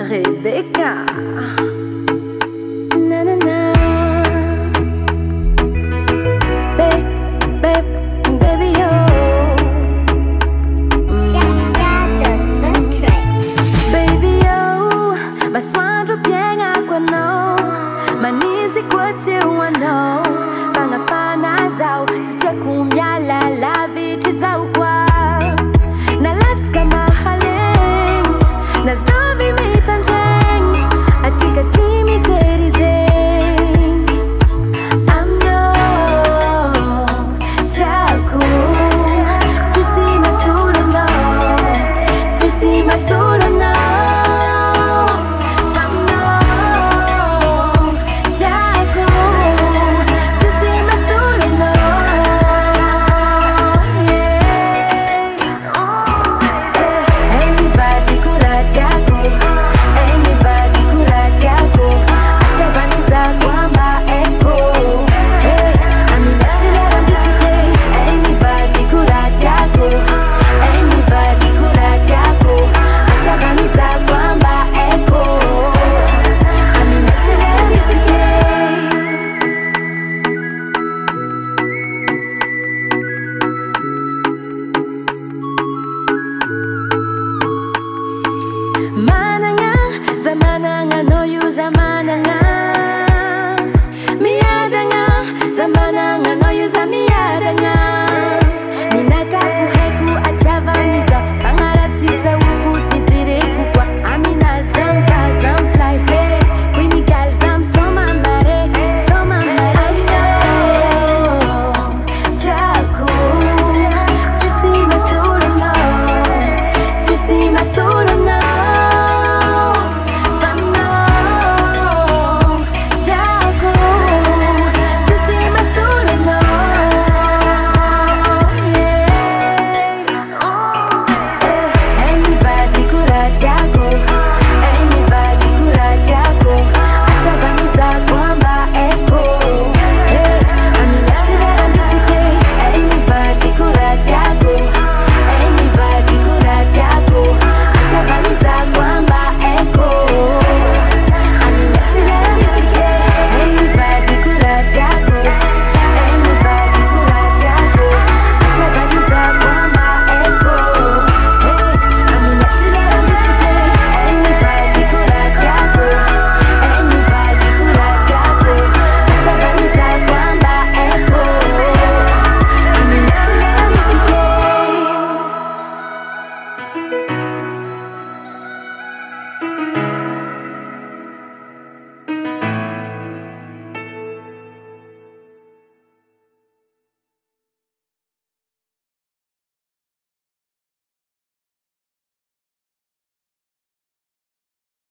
Rebecca. Na na na. Baby yo. Baby yo, maswandro pienga kwa no, manizi kwa tiwa no, pangafana zao, sitakumya la vichi zao kwa, na let's kama haling, na zavi mitanjeng, atika timi terizeng, amno, chaku, sisi masulo no, sisi masulo no. Zamana